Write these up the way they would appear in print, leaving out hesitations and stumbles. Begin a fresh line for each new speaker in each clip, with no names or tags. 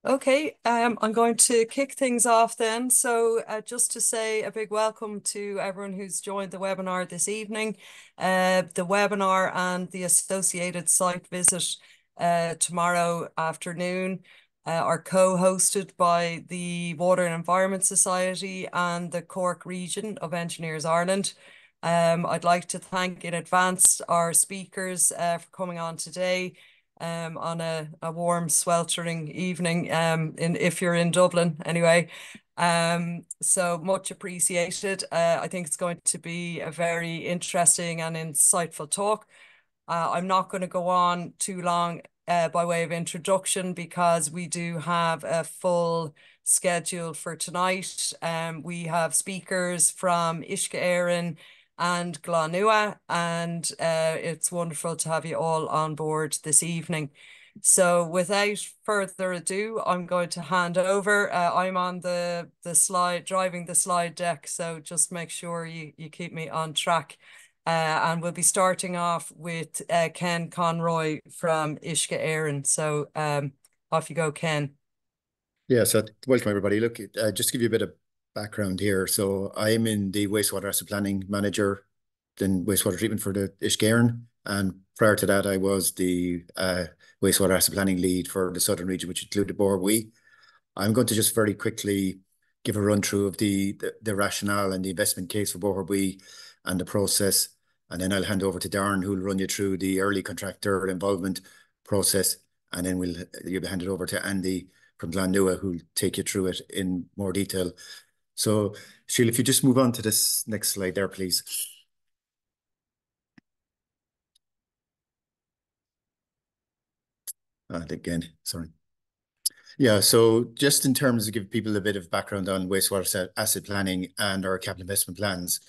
Okay, I'm going to kick things off then. So, just to say a big welcome to everyone who's joined the webinar this evening. The webinar and the associated site visit tomorrow afternoon are co-hosted by the Water and Environment Society and the Cork region of Engineers Ireland. I'd like to thank in advance our speakers for coming on today on a warm, sweltering evening if you're in Dublin anyway. So much appreciated. I think it's going to be a very interesting and insightful talk. I'm not going to go on too long by way of introduction because we do have a full schedule for tonight. We have speakers from Uisce Eireann and Glanua, and it's wonderful to have you all on board this evening. So without further ado, I'm going to hand over. I'm on the slide, driving the slide deck, so just make sure you keep me on track. And we'll be starting off with Ken Conroy from Uisce Eireann. So off you go, Ken.
Yeah, so welcome everybody. Look, just to give you a bit of background here. So I'm in the wastewater asset planning manager, then wastewater treatment for the Uisce Eireann. And prior to that, I was the wastewater asset planning lead for the southern region, which included Boherbue. I'm going to just very quickly give a run through of the rationale and the investment case for Boherbue and the process. And then I'll hand over to Darren, who will run you through the early contractor involvement process. And then you'll hand it over to Andy from Glanua, who'll take you through it in more detail. So, Sheila, if you just move on to this next slide there, please. Again, sorry. Yeah, so just in terms of give people a bit of background on wastewater asset planning and our capital investment plans,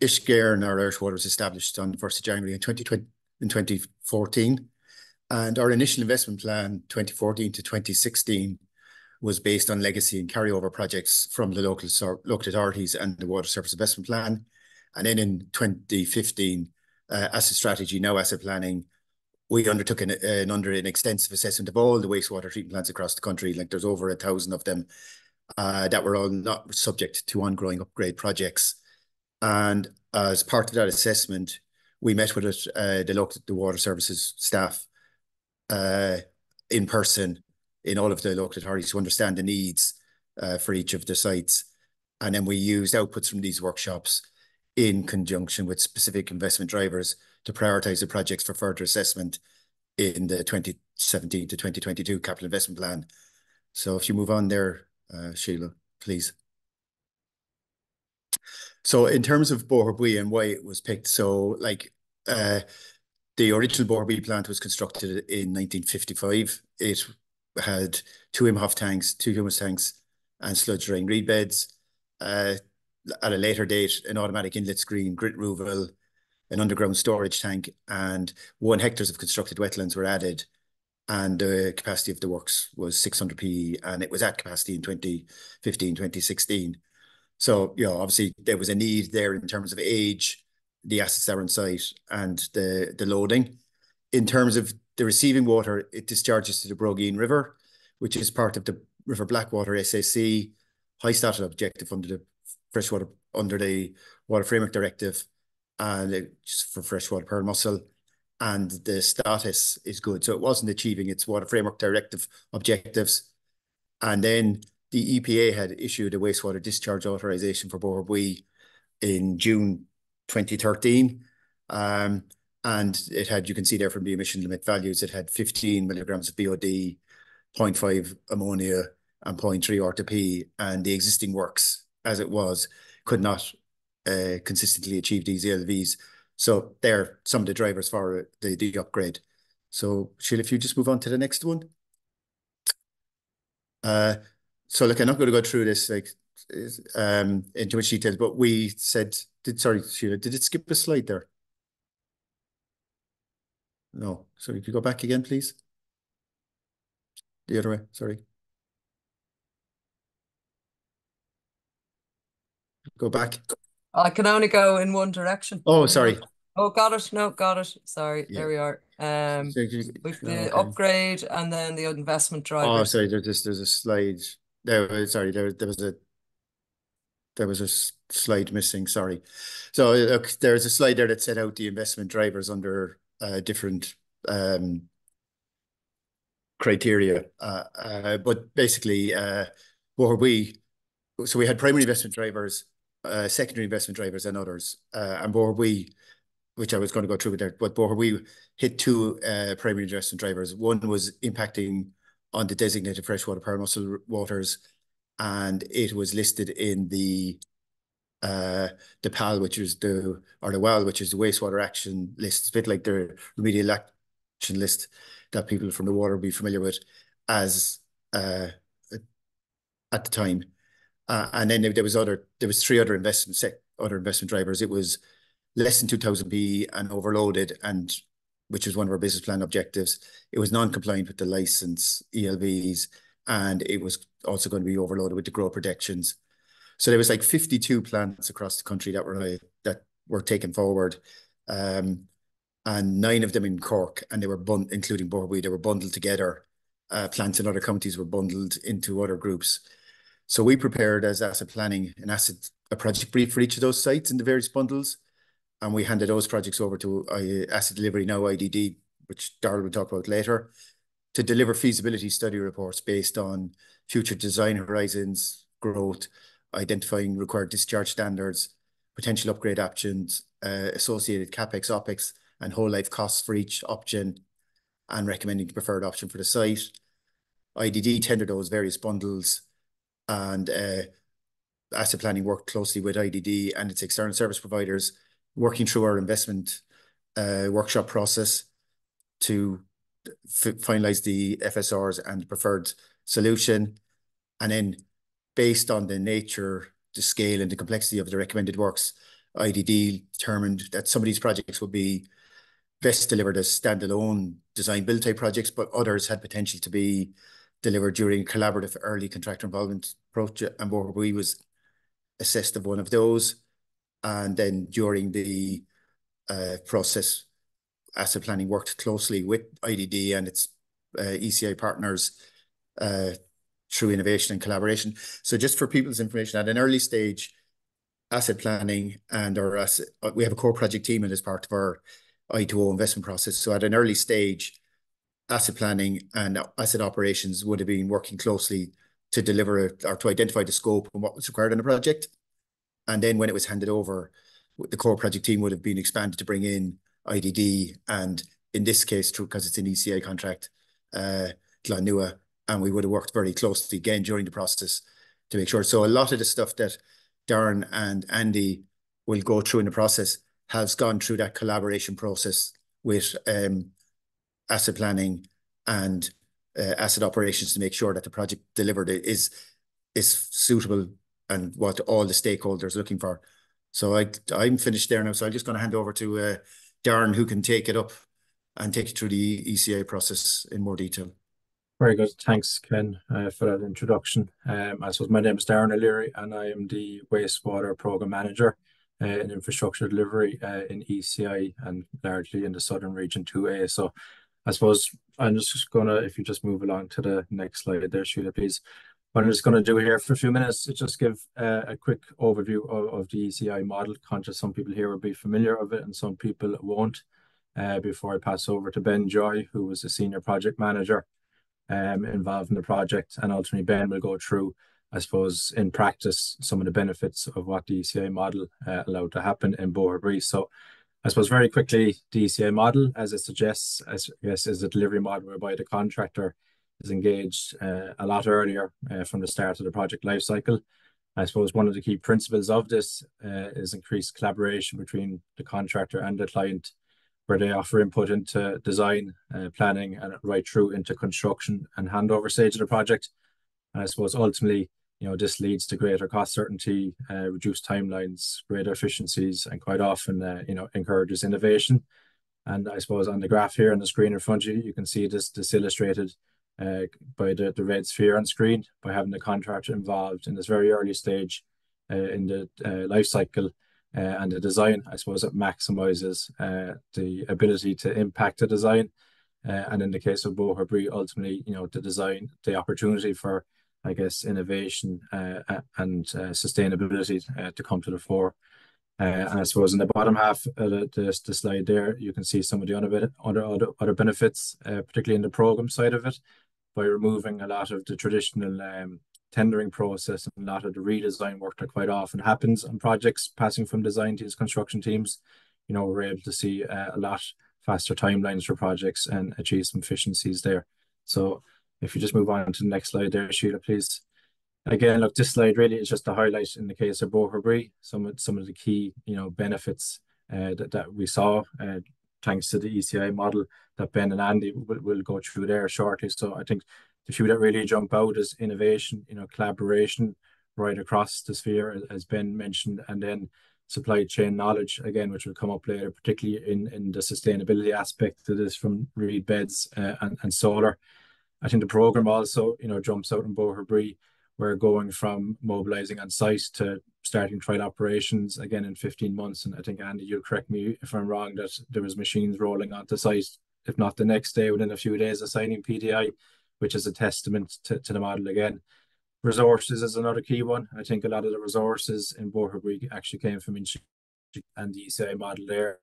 Uisce Eireann, our Irish Water, was established on the 1st of January in 2014. And our initial investment plan, 2014 to 2016, was based on legacy and carryover projects from the local authorities and the Water Surface Investment Plan. And then in 2015, asset strategy, now asset planning, we undertook an extensive assessment of all the wastewater treatment plants across the country. Like there's over 1,000 of them that were all not subject to ongoing upgrade projects. And as part of that assessment, we met with the water services staff in person in all of the local authorities to understand the needs for each of the sites. And then we used outputs from these workshops in conjunction with specific investment drivers to prioritise the projects for further assessment in the 2017 to 2022 capital investment plan. So if you move on there, Sheila, please. So in terms of Boherbue and why it was picked, so like the original Boherbue plant was constructed in 1955. It had 2 Imhoff tanks, 2 humus tanks, and sludge drying reed beds. At a later date, an automatic inlet screen, grit removal, an underground storage tank, and 1 hectares of constructed wetlands were added. And the capacity of the works was 600 PE, and it was at capacity in 2015, 2016. So, you know, obviously there was a need there in terms of age, the assets that are on site, and the loading. In terms of the receiving water, it discharges to the Brogueen River, which is part of the River Blackwater SAC, high status objective under the Water Framework Directive, and just for freshwater per mussel, and the status is good. So it wasn't achieving its Water Framework Directive objectives. And then the EPA had issued a wastewater discharge authorization for Boherbue in June 2013. And it had, you can see there from the emission limit values, it had 15 milligrams of BOD, 0.5 ammonia, and 0.3 R2P. And the existing works, as it was, could not consistently achieve these ELVs. So they're some of the drivers for the upgrade. So Sheila, if you just move on to the next one. So look, I'm not going to go through this like into much detail, but we said, sorry, Sheila, did it skip a slide there? No. So if you go back again, please. The other way, sorry. Go back.
I can only go in one direction.
Oh, sorry.
Oh, got it. No, got it. Sorry.
Yeah.
There we are. We've the
Okay.
upgrade and then the investment
Oh,
drivers.
sorry. There's a slide. Sorry. There was a slide missing. Sorry. So look, there's a slide there that set out the investment drivers under different criteria. But basically, what we so we had primary investment drivers, secondary investment drivers, and others. And Boherbue, which I was going to go through with that, but Boherbue hit two primary investment drivers. One was impacting on the designated freshwater paramussel waters, and it was listed in the PAL, which is the WAL, which is the wastewater action list. It's a bit like the remedial action list that people from the water will be familiar with as at the time. And then there was three other investment drivers. It was less than 2000 B and overloaded, and which was one of our business plan objectives. It was non-compliant with the license ELVs, and it was also going to be overloaded with the grow protections. So there was like 52 plants across the country that were taken forward, and 9 of them in Cork, and they were including Boherbue, they were bundled together. Plants in other counties were bundled into other groups. So we prepared as asset planning a project brief for each of those sites in the various bundles, and we handed those projects over to Asset Delivery, now IDD, which Darrell will talk about later, to deliver feasibility study reports based on future design horizons, growth, identifying required discharge standards, potential upgrade options, associated capex, opex, and whole life costs for each option, and recommending the preferred option for the site. IDD tendered those various bundles, and asset planning worked closely with IDD and its external service providers, working through our investment workshop process to finalize the FSRs and preferred solution. And then based on the nature, the scale and the complexity of the recommended works, IDD determined that some of these projects would be best delivered as standalone design build type projects, but others had potential to be delivered during collaborative early contractor involvement approach. And Boherbue was assessed of one of those. And then during the process, asset planning worked closely with IDD and its ECI partners through innovation and collaboration. So just for people's information, at an early stage, asset planning and we have a core project team as part of our I2O investment process. So at an early stage, asset planning and asset operations would have been working closely to deliver or to identify the scope and what was required in the project. And then when it was handed over, the core project team would have been expanded to bring in IDD, and in this case, because it's an ECI contract, Glanua, and we would have worked very closely again during the process to make sure. So a lot of the stuff that Darren and Andy will go through in the process has gone through that collaboration process with asset planning and asset operations to make sure that the project delivered is suitable and what all the stakeholders are looking for. So I'm finished there now. So I'm just going to hand over to Darren, who can take it up and take you through the ECA process in more detail.
Very good. Thanks, Ken, for that introduction. I suppose my name is Darren O'Leary, and I am the Wastewater Program Manager in Infrastructure Delivery in ECI and largely in the Southern Region 2A. So I suppose I'm just going to, if you just move along to the next slide there, Sheila, please. What I'm just going to do here for a few minutes is just give a quick overview of the ECI model. Conscious some people here will be familiar with it and some people won't. Before I pass over to Ben Joy, who was the Senior Project Manager involved in the project, and ultimately Ben will go through, I suppose, in practice, some of the benefits of what the ECI model allowed to happen in Boherbue. So I suppose very quickly, the ECI model, as it suggests, is a delivery model whereby the contractor is engaged a lot earlier from the start of the project lifecycle. I suppose one of the key principles of this is increased collaboration between the contractor and the client, where they offer input into design, planning, and right through into construction and handover stage of the project. And I suppose ultimately, this leads to greater cost certainty, reduced timelines, greater efficiencies, and quite often, encourages innovation. And I suppose on the graph here on the screen in front of you, you can see this illustrated by the red sphere on screen, by having the contractor involved in this very early stage in the life cycle. and the design. I suppose it maximizes the ability to impact the design. And in the case of Boherbue, ultimately, the design, the opportunity for, I guess, innovation and sustainability to come to the fore. And I suppose in the bottom half of the slide there, you can see some of the other benefits, particularly in the program side of it, by removing a lot of the traditional tendering process and a lot of the redesign work that quite often happens on projects passing from design to construction teams. We're able to see a lot faster timelines for projects and achieve some efficiencies there. So if you just move on to the next slide there, Sheila, please. Again, look, this slide really is just a highlight in the case of Boherbue, some of the key benefits that we saw thanks to the ECI model that Ben and Andy will go through there shortly. So I think the few that really jump out is innovation, collaboration right across the sphere, as Ben mentioned, and then supply chain knowledge, again, which will come up later, particularly in the sustainability aspect of this from reed beds and solar. I think the program also, jumps out in Boherbue. We're going from mobilizing on site to starting trial operations again in 15 months. And I think, Andy, you'll correct me if I'm wrong, that there was machines rolling onto site, if not the next day, within a few days of signing PDI, which is a testament to the model again. Resources is another key one. I think a lot of the resources in Boherbue actually came from and the ECI model there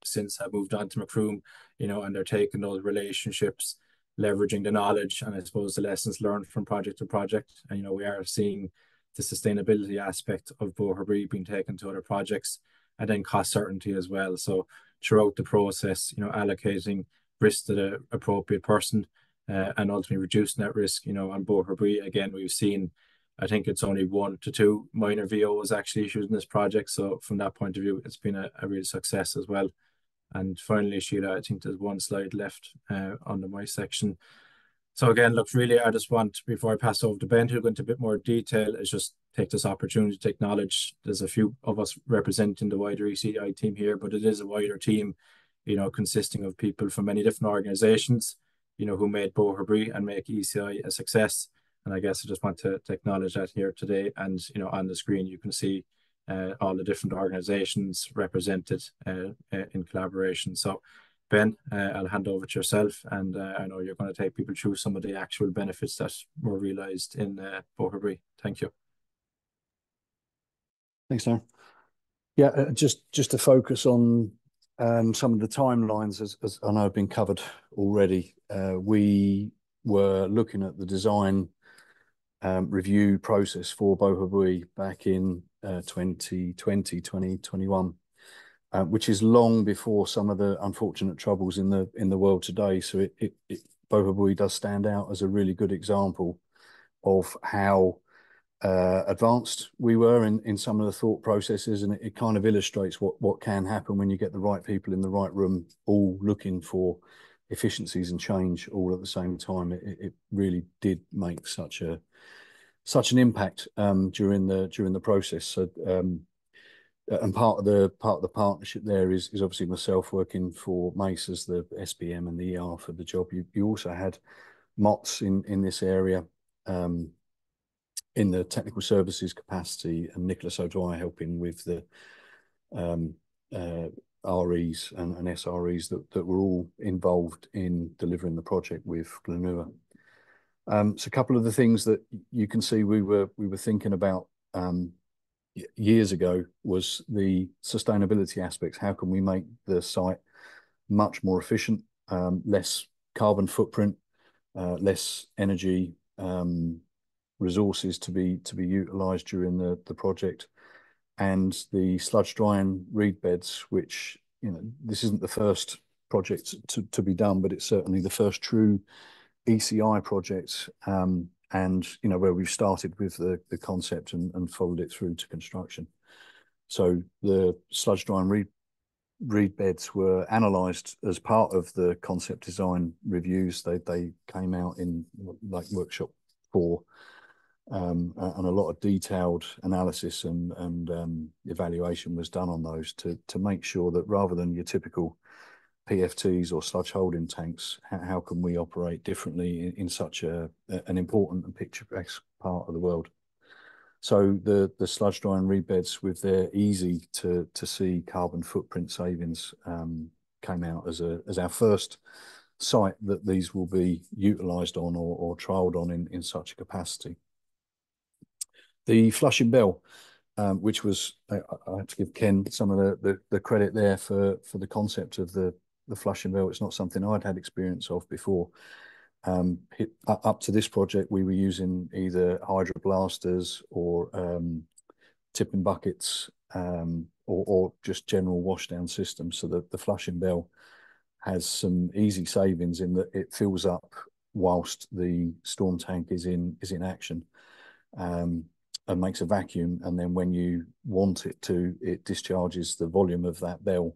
since have moved on to Macroom, and they're taking those relationships, leveraging the knowledge and I suppose the lessons learned from project to project. And we are seeing the sustainability aspect of Boherbue being taken to other projects, and then cost certainty as well. So throughout the process, allocating risk to the appropriate person and ultimately reducing that risk. On Boherbue, again, we've seen, I think it's only 1 to 2 minor VOs actually issued in this project. So from that point of view, it's been a real success as well. And finally, Sheila, I think there's one slide left under my section. So again, look, really, I just want, before I pass over to Ben, who'll go into a bit more detail, is just take this opportunity to acknowledge there's a few of us representing the wider ECI team here, but it is a wider team, consisting of people from many different organizations, who made Boherbue and make ECI a success. And I guess I just want to acknowledge that here today. And, on the screen, you can see all the different organizations represented in collaboration. So, Ben, I'll hand over to yourself, and I know you're going to take people through some of the actual benefits that were realised in Boherbue. Thank you.
Thanks, Darren. Yeah, just to focus on some of the timelines, as I know have been covered already. We were looking at the design review process for Boherbue back in 2021, which is long before some of the unfortunate troubles in the world today. So Boherbue does stand out as a really good example of how advanced we were in some of the thought processes, and it kind of illustrates what can happen when you get the right people in the right room, all looking for efficiencies and change all at the same time. It really did make such an impact during the process. So and part of the partnership there is obviously myself working for Mace as the SPM and the ER for the job. You also had MOTS in this area in the technical services capacity, and Nicholas O'Dwyer helping with the REs and SREs that were all involved in delivering the project with Glanua. So a couple of the things that you can see we were thinking about years ago was the sustainability aspects. How can we make the site much more efficient, less carbon footprint, less energy resources to be utilised during the project, and the sludge drying reed beds, which this isn't the first project to be done, but it's certainly the first true ECI project, and where we've started with the concept and followed it through to construction. So the sludge drying reed beds were analysed as part of the concept design reviews. They came out in like workshop 4, and a lot of detailed analysis and evaluation was done on those to make sure that rather than your typical PFTs or sludge holding tanks, how can we operate differently in such an important and picturesque part of the world? So the sludge drying reed beds with their easy to see carbon footprint savings came out as our first site that these will be utilised on or trialled on in such a capacity. The Flushing Bell, which was, I have to give Ken some of the credit there for the concept of the Flushing Bell. It's not something I'd had experience of before. Up to this project, we were using either hydroblasters or tipping buckets or just general washdown systems. So that the Flushing Bell has some easy savings in that it fills up whilst the storm tank is in action, and makes a vacuum, and then when you want it to, it discharges the volume of that bell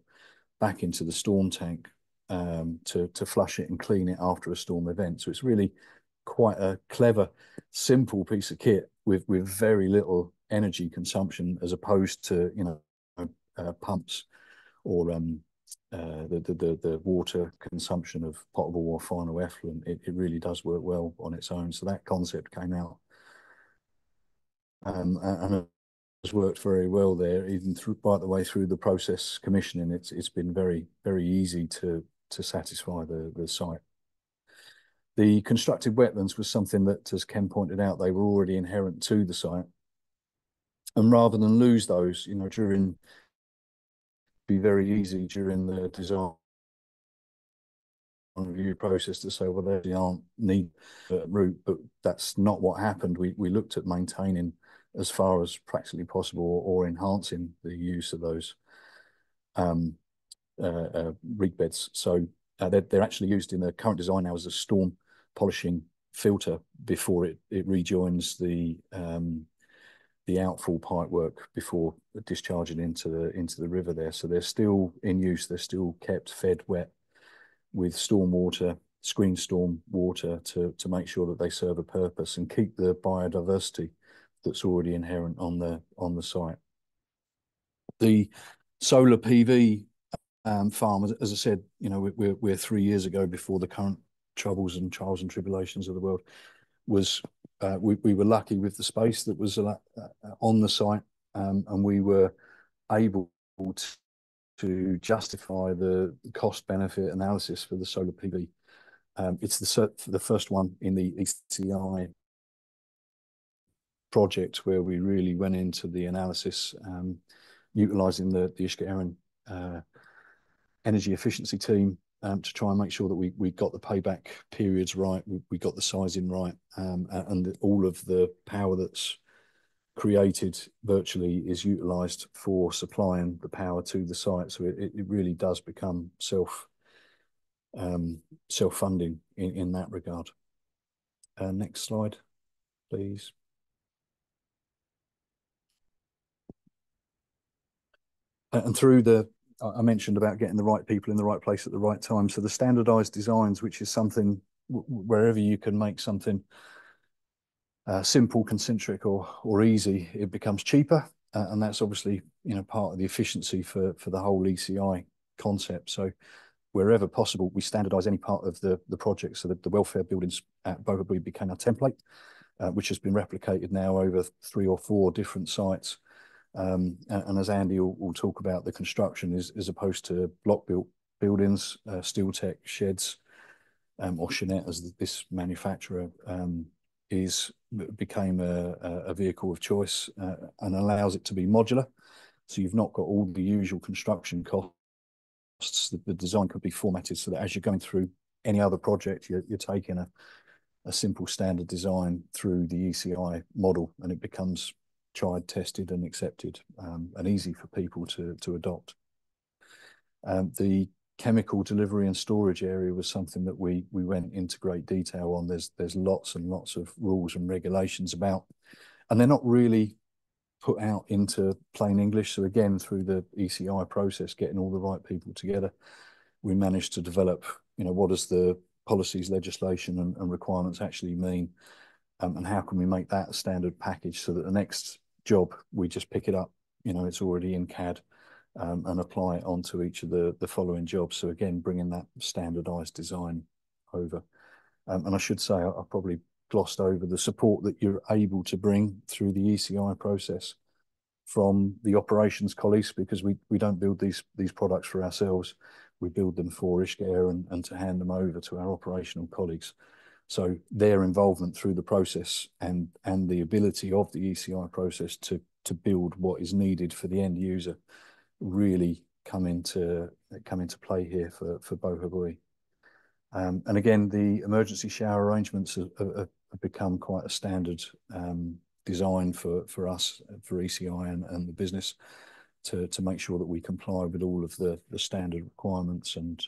back into the storm tank to flush it and clean it after a storm event. So it's really quite a clever, simple piece of kit with very little energy consumption, as opposed to, you know, pumps or the water consumption of potable or final effluent. It really does work well on its own. So that concept came out and has worked very well there, even by the way through the process commissioning. It's been very easy to satisfy the site. The constructed wetlands was something that, as Ken pointed out, they were already inherent to the site, and rather than lose those, you know, be very easy during the design review process to say, well, they aren't need route, but that's not what happened. We looked at maintaining as far as practically possible, or enhancing the use of those reed beds. So they're actually used in the current design now as a storm polishing filter before it rejoins the outfall pipework before discharging into the river there. So they're still in use. They're still kept fed wet with storm water, screen storm water, to make sure that they serve a purpose and keep the biodiversity that's already inherent on the site. The solar PV farm, as I said, you know, we're 3 years ago, before the current troubles and trials and tribulations of the world, was we were lucky with the space that was on the site, and we were able to justify the cost benefit analysis for the solar PV. It's the first one in the ECI project where we really went into the analysis, utilising the Uisce Eireann energy efficiency team to try and make sure that we got the payback periods right, we got the sizing right, and all of the power that's created virtually is utilised for supplying the power to the site. So it really does become self-funding in that regard. Next slide, please. And through I mentioned about getting the right people in the right place at the right time. So the standardized designs, which is something wherever you can make something simple, concentric, or easy, it becomes cheaper. And that's obviously, you know, part of the efficiency for the whole ECI concept. So wherever possible, we standardize any part of the project, so that the welfare buildings at Boherbue became our template, which has been replicated now over 3 or 4 different sites. And as Andy will talk about, the construction is, as opposed to block built buildings, steel tech sheds, or Chenette, as this manufacturer became a vehicle of choice, and allows it to be modular. So you've not got all the usual construction costs. The design could be formatted so that as you're going through any other project, you're taking a simple standard design through the ECI model, and it becomes tried, tested, and accepted, and easy for people to adopt. The chemical delivery and storage area was something that we went into great detail on. There's lots and lots of rules and regulations about, and they're not really put out into plain English. So again, through the ECI process, getting all the right people together, we managed to develop, you know, what does the policies, legislation, and requirements actually mean, and how can we make that a standard package so that the next job we just pick it up, you know, it's already in CAD, and apply it onto each of the following jobs. So again, bringing that standardized design over. And I should say, I probably glossed over, the support that you're able to bring through the ECI process from the operations colleagues, because we don't build these products for ourselves. We build them for Uisce Eireann and to hand them over to our operational colleagues. So their involvement through the process and the ability of the ECI process to build what is needed for the end user really come into play here for Boherbue. And again, the emergency shower arrangements have become quite a standard design for us, for ECI and the business, to make sure that we comply with all of the standard requirements and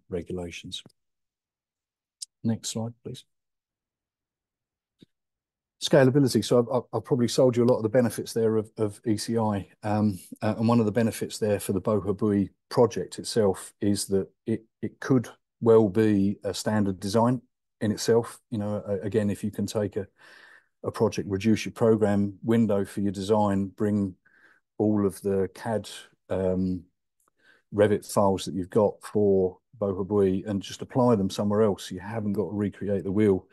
regulations. Next slide, please. Scalability. So I've probably sold you a lot of the benefits there of ECI. And one of the benefits there for the Boherbue project itself is that it could well be a standard design in itself. You know, again, if you can take a project, reduce your program window for your design, bring all of the CAD Revit files that you've got for Boherbue and just apply them somewhere else. You haven't got to recreate the wheel.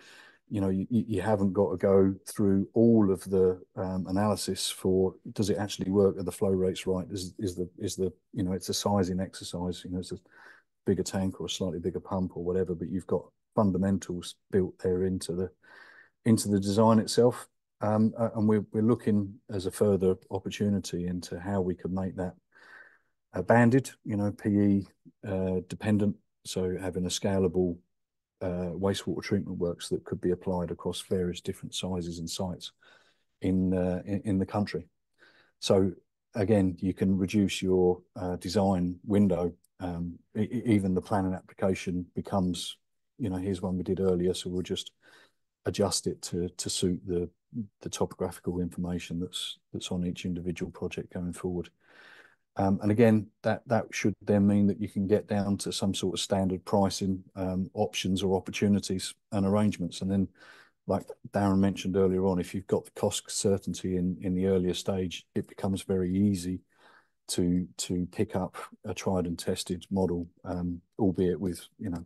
You know, you haven't got to go through all of the analysis for, does it actually work? Are the flow rates right? Is the you know, it's a sizing exercise. You know, it's a bigger tank or a slightly bigger pump or whatever, but you've got fundamentals built there into the design itself. And we're looking as a further opportunity into how we could make that banded, you know, PE dependent. So having a scalable wastewater treatment works that could be applied across various different sizes and sites in the country. So again, you can reduce your design window. Even the planning application becomes, you know, here's one we did earlier, so we'll just adjust it to suit the topographical information that's on each individual project going forward. And again, that should then mean that you can get down to some sort of standard pricing options or opportunities and arrangements. And then, like Darren mentioned earlier on, if you've got the cost certainty in the earlier stage, it becomes very easy to pick up a tried and tested model, albeit with, you know,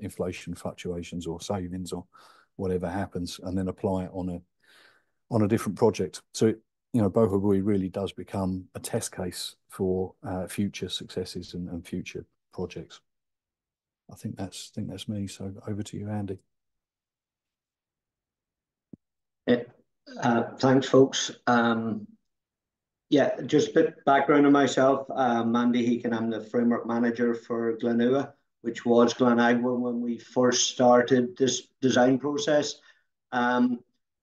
inflation fluctuations or savings or whatever happens, and then apply it on a different project. So you know, Boherbue really does become a test case for future successes and future projects. I think that's me. So over to you, Andy.
Thanks, folks. Yeah, just a bit of background on myself. Andy Heekin, I'm the framework manager for Glanua, which was Glanagua when we first started this design process.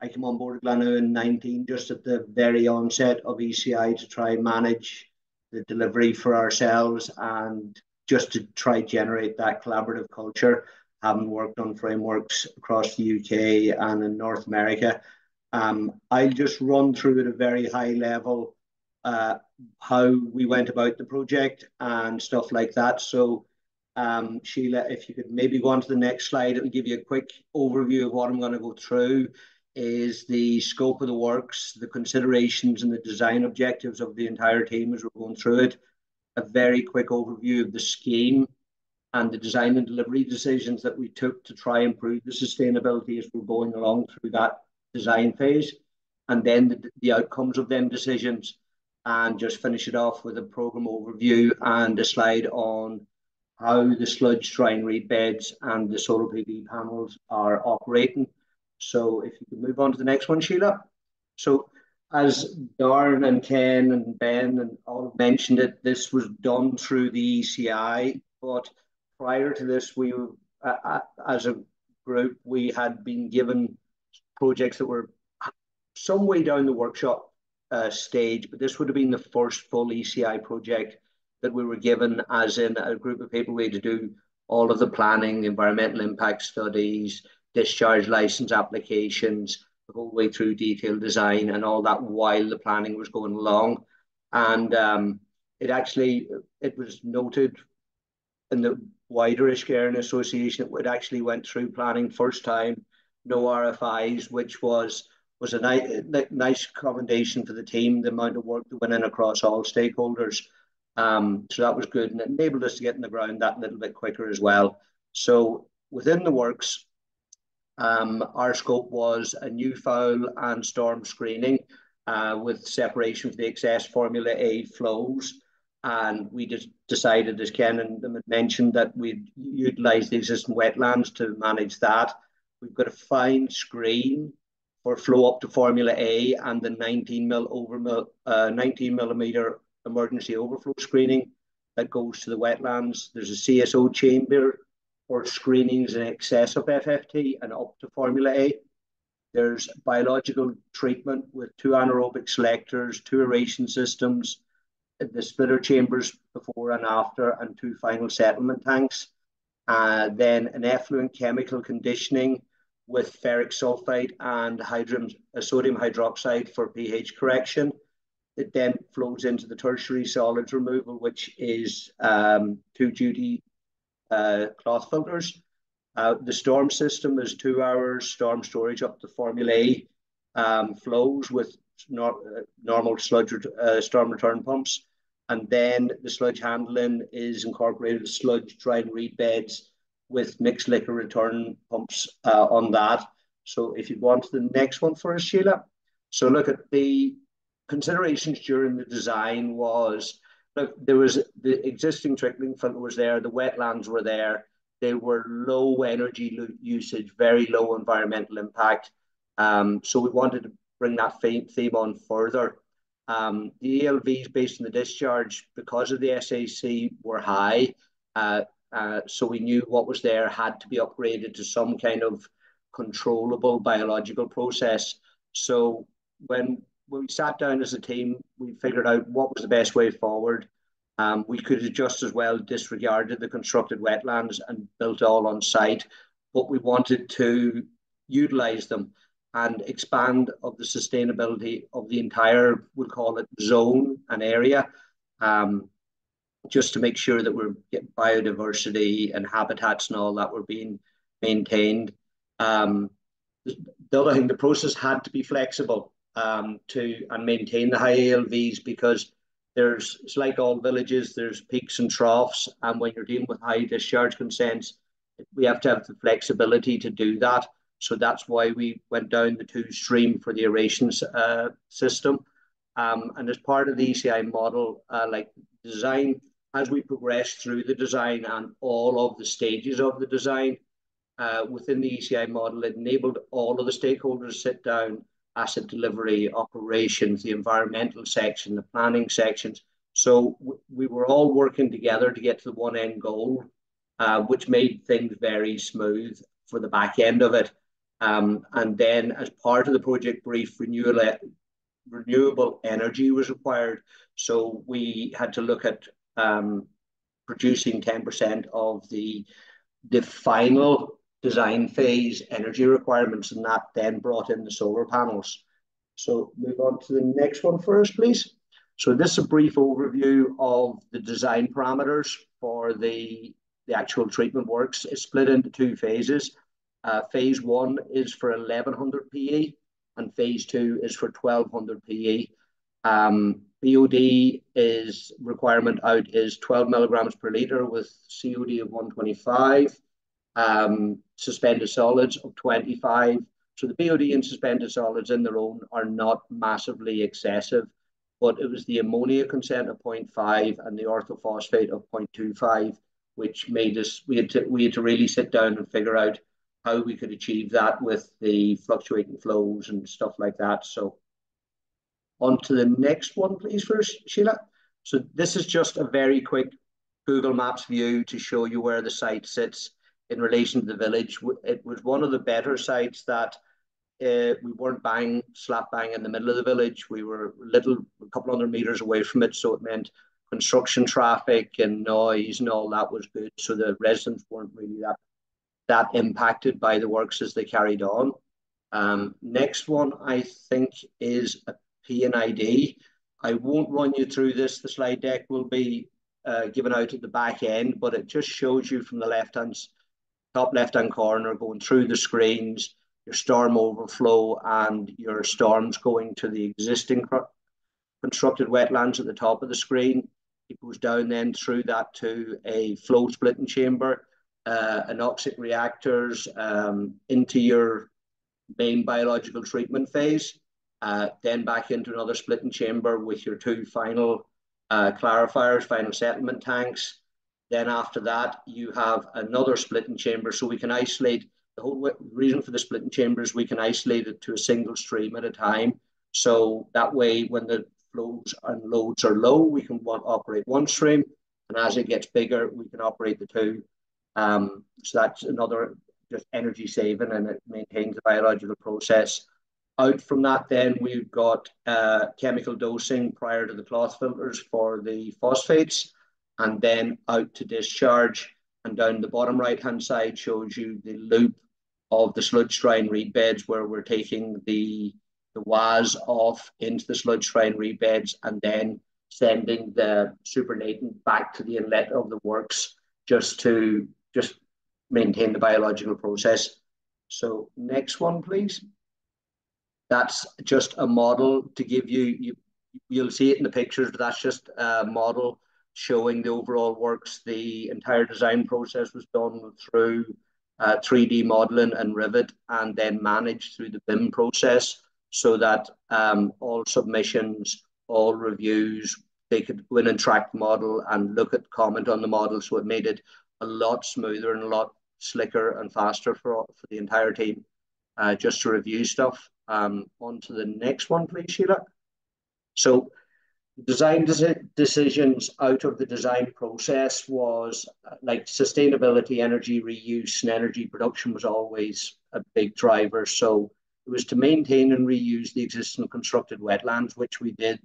I came on board at Glanua in 19, just at the very onset of ECI, to try and manage the delivery for ourselves and just to try generate that collaborative culture, having worked on frameworks across the UK and in North America. I'll just run through at a very high level how we went about the project and stuff like that. So Sheila, if you could maybe go on to the next slide, it'll give you a quick overview of what I'm going to go through. Is the scope of the works, the considerations and the design objectives of the entire team as we're going through it, a very quick overview of the scheme and the design and delivery decisions that we took to try and improve the sustainability as we're going along through that design phase, and then the outcomes of them decisions, and just finish it off with a program overview and a slide on how the sludge drying reed beds and the solar PV panels are operating. So if you could move on to the next one, Sheila. So as Darren and Ken and Ben and all mentioned it, this was done through the ECI, but prior to this, we as a group, we had been given projects that were some way down the workshop stage, but this would have been the first full ECI project that we were given, as in a group of people. We had to do all of the planning, the environmental impact studies, discharge license applications, the whole way through detailed design and all that while the planning was going along. And it was noted in the wider Uisce Eireann Association, it actually went through planning first time, no RFIs, which was a nice commendation for the team, the amount of work that went in across all stakeholders. So that was good, and it enabled us to get in the ground that little bit quicker as well. So within the works, Our scope was a new foul and storm screening with separation for the excess Formula A flows. And we just decided, as Ken and them had mentioned, that we'd utilise the existing wetlands to manage that. We've got a fine screen for flow up to Formula A and the 19 millimetre emergency overflow screening that goes to the wetlands. There's a CSO chamber for screenings in excess of FFT and up to Formula A. There's biological treatment with 2 anaerobic selectors, 2 aeration systems, the splitter chambers before and after, and 2 final settlement tanks. Then an effluent chemical conditioning with ferric sulfide and sodium hydroxide for pH correction. It then flows into the tertiary solids removal, which is 2 duty cloth filters. The storm system is 2 hours storm storage up to Formula A flows with normal sludge storm return pumps. And then the sludge handling is incorporated sludge dry and reed beds with mixed liquor return pumps on that. So if you go on to the next one for us, Sheila. So look at the considerations during the design was, look, there was the existing trickling filter was there, the wetlands were there, they were low energy usage, very low environmental impact. So we wanted to bring that theme on further. The ELVs based on the discharge, because of the SAC, were high. So we knew what was there had to be upgraded to some kind of controllable biological process. So when we sat down as a team, we figured out what was the best way forward. We could have just as well disregarded the constructed wetlands and built all on site, but we wanted to utilize them and expand of the sustainability of the entire, we'll call it zone and area, just to make sure that we're getting biodiversity and habitats and all that were being maintained. The other thing, the process had to be flexible to maintain the high ALVs, because it's like all villages, there's peaks and troughs, and when you're dealing with high discharge consents, we have to have the flexibility to do that. So that's why we went down the 2 stream for the aeration system. And as part of the ECI model, like design, as we progress through the design and all of the stages of the design, within the ECI model, it enabled all of the stakeholders to sit down, asset delivery, operations, the environmental section, the planning sections. So we were all working together to get to the one end goal, which made things very smooth for the back end of it. And then as part of the project brief, renewable energy was required. So we had to look at producing 10% of the final design phase energy requirements, and that then brought in the solar panels. So move on to the next one for us, please. So this is a brief overview of the design parameters for the actual treatment works. It's split into 2 phases. Phase 1 is for 1100 PE and phase 2 is for 1200 PE. BOD is requirement out is 12 milligrams per litre with COD of 125, suspended solids of 25. So the BOD and suspended solids in their own are not massively excessive, but it was the ammonia consent of 0.5 and the orthophosphate of 0.25, which made us, we had to really sit down and figure out how we could achieve that with the fluctuating flows and stuff like that. So on to the next one, please, first, Sheila. So this is just a very quick Google Maps view to show you where the site sits in relation to the village. It was one of the better sites that we weren't slap bang in the middle of the village. We were a couple hundred meters away from it, so it meant construction traffic and noise and all that was good. So the residents weren't really that impacted by the works as they carried on. Next one, I think, is a P&ID. I won't run you through this. The slide deck will be given out at the back end, but it just shows you from the top left-hand corner, going through the screens, your storm overflow and your storms going to the existing constructed wetlands at the top of the screen. It goes down then through that to a flow splitting chamber, anoxic reactors into your main biological treatment phase, then back into another splitting chamber with your two final clarifiers, final settlement tanks. Then after that, you have another splitting chamber, so we can isolate. The whole reason for the splitting chamber is we can isolate it to a single stream at a time. So that way, when the flows and loads are low, we can operate one stream, and as it gets bigger, we can operate the two. So that's another just energy saving, and it maintains the biological process. Out from that, then we've got chemical dosing prior to the cloth filters for the phosphates, and then out to discharge. And down the bottom right-hand side shows you the loop of the sludge drying reed beds, where we're taking the WAS off into the sludge drying reed beds and then sending the supernatant back to the inlet of the works just to maintain the biological process. So next one, please. That's just a model to give you, you'll see it in the pictures, but that's just a model showing the overall works. The entire design process was done through 3D modeling and Rivet, and then managed through the BIM process, so that all submissions, all reviews, they could go in and track the model and look at, comment on the model. So it made it a lot smoother and a lot slicker and faster for the entire team just to review stuff. On to the next one, please, Sheila. So design decisions out of the design process was like sustainability, energy reuse, and energy production was always a big driver. So it was to maintain and reuse the existing constructed wetlands, which we did.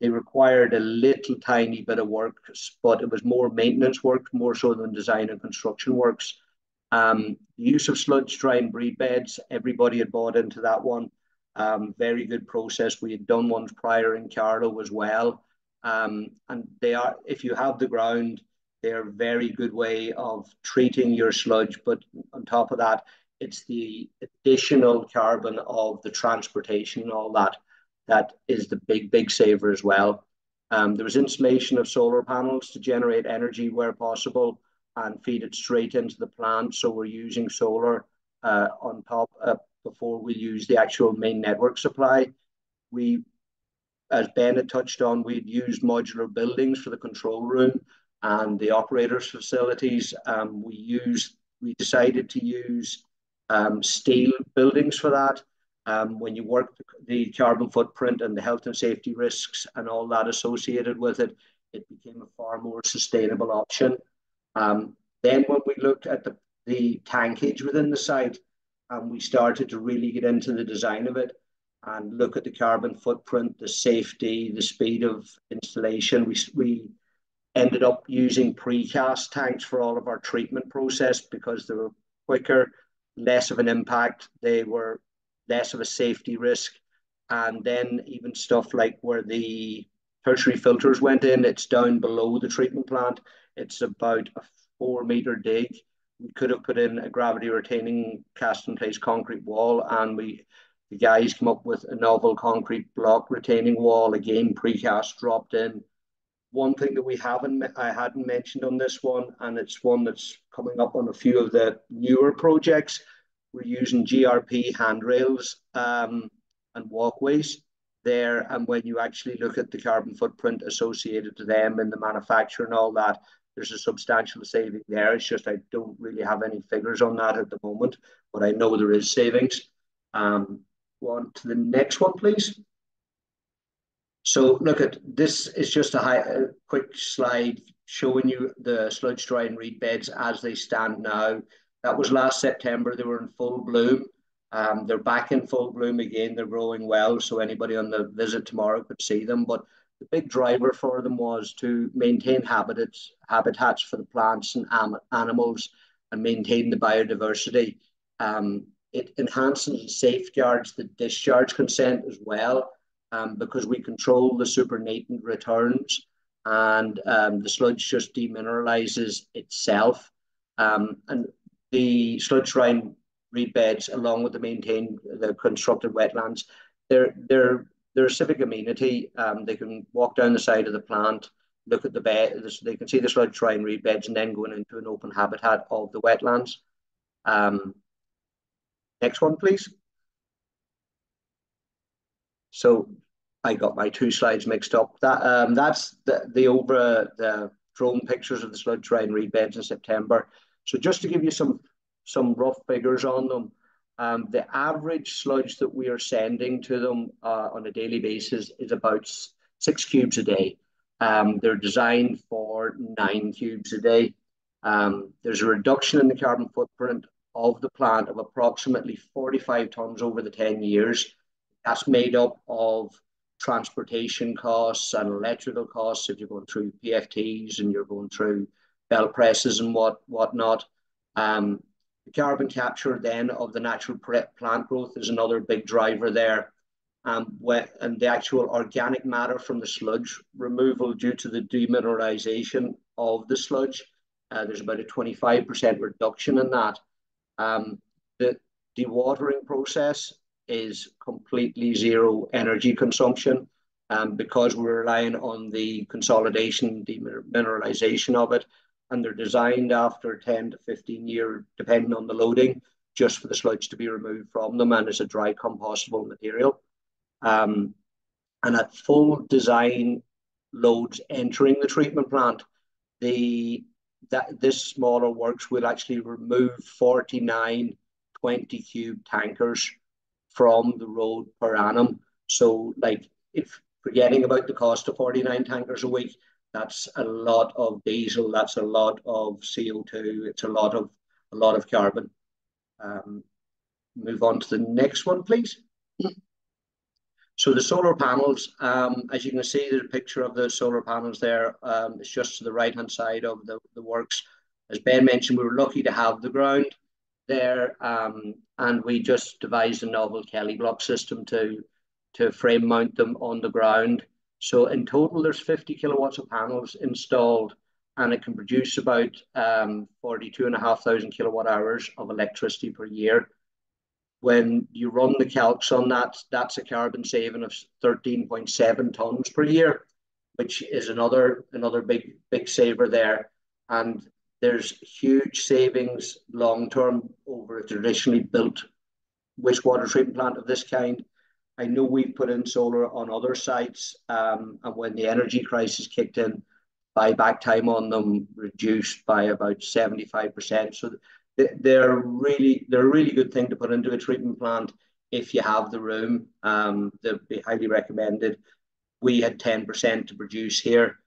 They required a little tiny bit of work, but it was more maintenance work, more so than design and construction works. The use of sludge drying reed beds, everybody had bought into that one. Very good process. We had done ones prior in Carlow as well. And they are, if you have the ground, they're a very good way of treating your sludge. But on top of that, it's the additional carbon of the transportation and all that that is the big saver as well. There was installation of solar panels to generate energy where possible and feed it straight into the plant. So we're using solar on top before we use the actual main network supply. We, as Ben had touched on, we'd used modular buildings for the control room and the operators' facilities. We decided to use steel buildings for that. When you work the carbon footprint and the health and safety risks and all that associated with it, it became a far more sustainable option. Then when we looked at the tankage within the site, we started to really get into the design of it and look at the carbon footprint, the safety, the speed of installation. We ended up using precast tanks for all of our treatment process because they were quicker, less of an impact, they were less of a safety risk. And then even stuff like where the tertiary filters went in, it's down below the treatment plant. It's about a 4-meter dig. We could have put in a gravity retaining cast in place concrete wall, and the guys come up with a novel concrete block retaining wall, again precast dropped in. One thing that I hadn't mentioned on this one, and it's one that's coming up on a few of the newer projects, we're using GRP handrails and walkways there. And when you actually look at the carbon footprint associated to them in the manufacture and all that, there's a substantial saving there. It's just I don't really have any figures on that at the moment, but I know there is savings. On to the next one, please. So look at this is just a quick slide showing you the sludge drying reed beds as they stand now. That was last September. They were in full bloom. They're back in full bloom again. They're growing well, so anybody on the visit tomorrow could see them. But the big driver for them was to maintain habitats for the plants and animals and maintain the biodiversity. It enhances and safeguards the discharge consent as well, because we control the supernatant returns, and the sludge just demineralizes itself. And the sludge drying reed beds, along with the constructed wetlands, they're a civic amenity. They can walk down the side of the plant, look at the bed. They can see the sludge drying reed beds and then going into an open habitat of the wetlands. Next one, please. So I got my two slides mixed up. That's the drone pictures of the sludge drying reed beds in September. So just to give you some rough figures on them, the average sludge that we are sending to them on a daily basis is about 6 cubes a day. They're designed for 9 cubes a day. There's a reduction in the carbon footprint of the plant of approximately 45 tons over the 10 years. That's made up of transportation costs and electrical costs if you're going through PFTs and you're going through belt presses and whatnot. The carbon capture then of the natural plant growth is another big driver there. And the actual organic matter from the sludge removal due to the demineralization of the sludge, there's about a 25% reduction in that. The dewatering process is completely zero energy consumption because we're relying on the consolidation, demineralization of it, and they're designed after 10 to 15 years, depending on the loading, just for the sludge to be removed from them, and it's a dry compostable material. And at full design loads entering the treatment plant, this smaller works will actually remove 49 20 cube tankers from the road per annum. So like, if forgetting about the cost of 49 tankers a week, that's a lot of diesel, that's a lot of CO2, it's a lot of carbon. Move on to the next one, please. So the solar panels, as you can see, there's a picture of the solar panels there. It's just to the right-hand side of the works. As Ben mentioned, we were lucky to have the ground there, and we just devised a novel Kelly block system to frame mount them on the ground. So in total, there's 50 kilowatts of panels installed, and it can produce about 42,500 kilowatt hours of electricity per year. When you run the calcs on that, that's a carbon saving of 13.7 tons per year, which is another big saver there. And there's huge savings long term over a traditionally built wastewater treatment plant of this kind. I know we've put in solar on other sites, and when the energy crisis kicked in, buyback time on them reduced by about 75%. So they're a really good thing to put into a treatment plant if you have the room. They'd be highly recommended. We had 10% to produce here.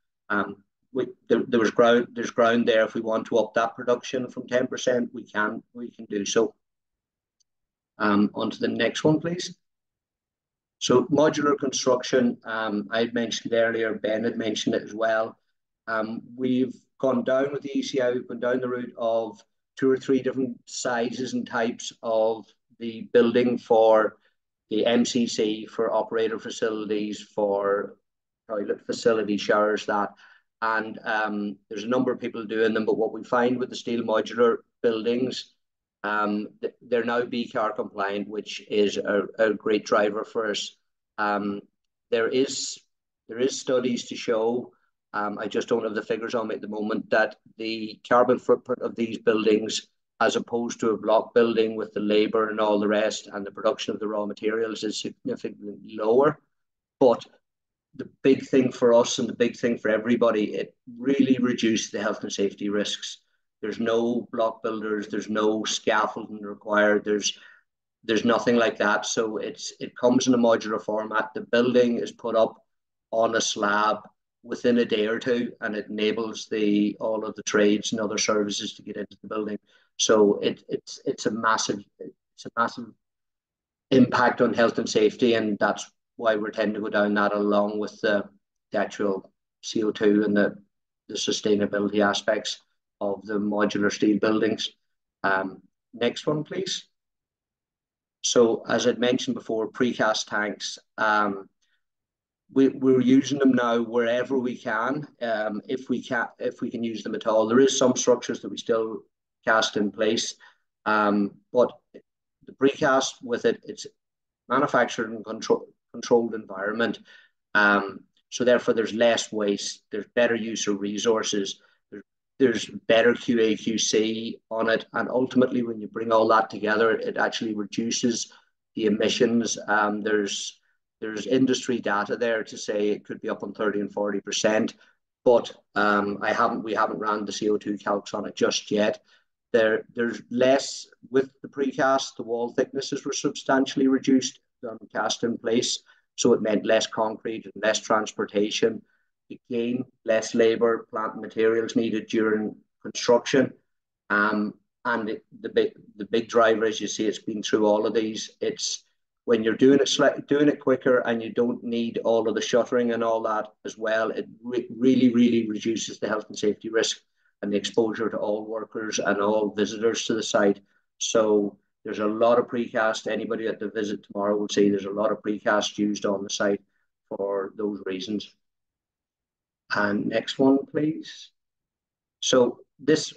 There's ground there. If we want to up that production from 10%, we can do so. On to the next one, please. So modular construction, I had mentioned earlier, Ben had mentioned it as well. We've gone down with the ECI, we've gone down the route of 2 or 3 different sizes and types of the building for the MCC, for operator facilities, for toilet facility, showers, that. And there's a number of people doing them, but what we find with the steel modular buildings, they're now BCAR compliant, which is a great driver for us. There is studies to show, I just don't have the figures on me at the moment, that the carbon footprint of these buildings, as opposed to a block building with the labor and all the rest and the production of the raw materials, is significantly lower. But the big thing for us and the big thing for everybody, it really reduced the health and safety risks. There's no block builders, there's no scaffolding required, there's nothing like that. So it comes in a modular format. The building is put up on a slab within a day or two, and it enables all of the trades and other services to get into the building. So it's a massive impact on health and safety, and that's why we're tending to go down that, along with the actual CO2 and the sustainability aspects of the modular steel buildings. Next one, please. So as I'd mentioned before, precast tanks, we're using them now wherever we can, if we can use them at all. There is some structures that we still cast in place, but the precast with it's manufactured in controlled environment. So therefore, there's less waste, there's better use of resources, there's better QA, QC on it. And ultimately, when you bring all that together, it actually reduces the emissions. There's industry data there to say it could be up on 30 and 40%, but we haven't ran the CO2 calcs on it just yet. There's less with the precast. The wall thicknesses were substantially reduced than cast in place, so it meant less concrete and less transportation. Again, less labour, plant and materials needed during construction. And the big driver, as you see, it's been through all of these. It's when you're doing it quicker and you don't need all of the shuttering and all that as well, it really reduces the health and safety risk and the exposure to all workers and all visitors to the site. So there's a lot of precast. Anybody at the visit tomorrow will see there's a lot of precast used on the site for those reasons. And next one, please. So it's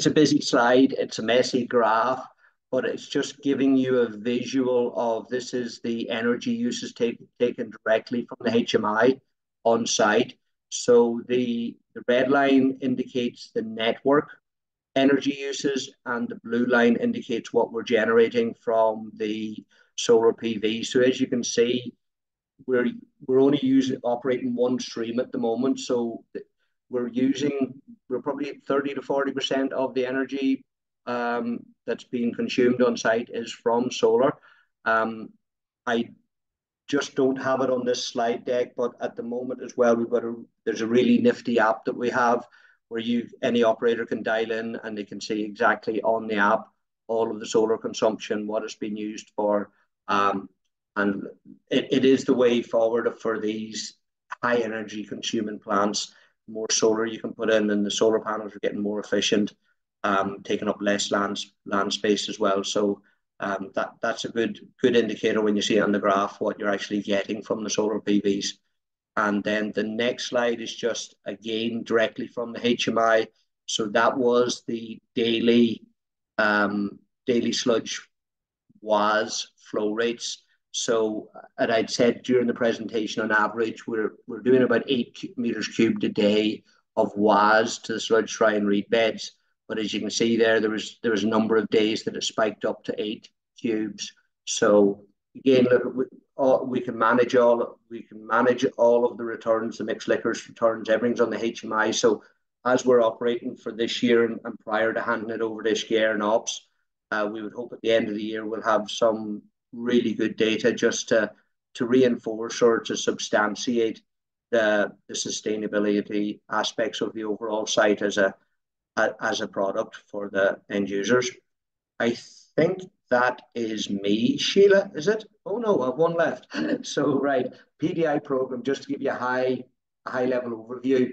a busy slide. It's a messy graph, but it's just giving you a visual of this is the energy uses taken directly from the HMI on site. So the red line indicates the network energy uses, and the blue line indicates what we're generating from the solar PV. So as you can see, we're only operating one stream at the moment. So we're probably 30 to 40% of the energy that's being consumed on site is from solar. I just don't have it on this slide deck, but at the moment as well, there's a really nifty app that we have where any operator can dial in and they can see exactly on the app all of the solar consumption, what it's been used for. And it is the way forward for these high energy consuming plants. The more solar you can put in, and the solar panels are getting more efficient, taking up less land space as well. So that's a good indicator when you see it on the graph what you're actually getting from the solar PVs. And then the next slide is just again directly from the HMI. So that was the daily sludge WAS flow rates. So, and I'd said during the presentation, on average, we're doing about 8 meters cubed a day of WAS to the sludge dry and reed beds. But as you can see there was a number of days that it spiked up to 8 cubes. So again, look, we can manage all of the returns, the mixed liquors returns, everything's on the HMI. So as we're operating for this year and prior to handing it over to Uisce Eireann Ops, we would hope at the end of the year we'll have some really good data just to reinforce or to substantiate the sustainability aspects of the overall site as a product for the end users. I think that is me, Sheila, is it? Oh no, I have one left. So right, PDI program, just to give you a high level overview.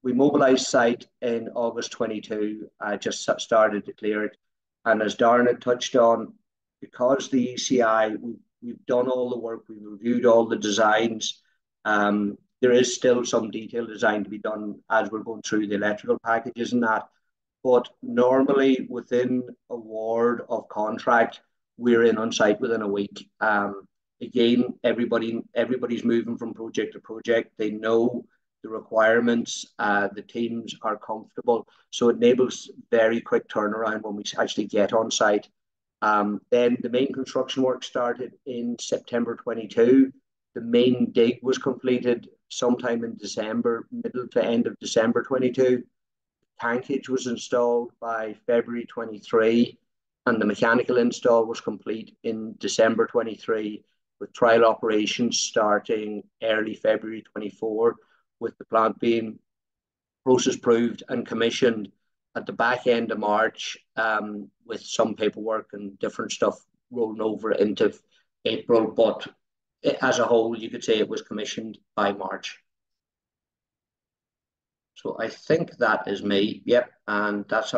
We mobilized site in August 22. I just started to clear it. And as Darren had touched on, because the ECI, we've done all the work, we've reviewed all the designs. There is still some detailed design to be done as we're going through the electrical packages and that. But normally within award of contract, we're in on site within a week. Again, everybody's moving from project to project. They know the requirements, the teams are comfortable. So it enables very quick turnaround when we actually get on site. Then the main construction work started in September 22. The main dig was completed sometime in December, middle to end of December 22. Tankage was installed by February 23, and the mechanical install was complete in December 23, with trial operations starting early February 24, with the plant being process proved and commissioned at the back end of March, with some paperwork and different stuff rolling over into April. But as a whole, you could say it was commissioned by March. So I think that is me. Yep, and that's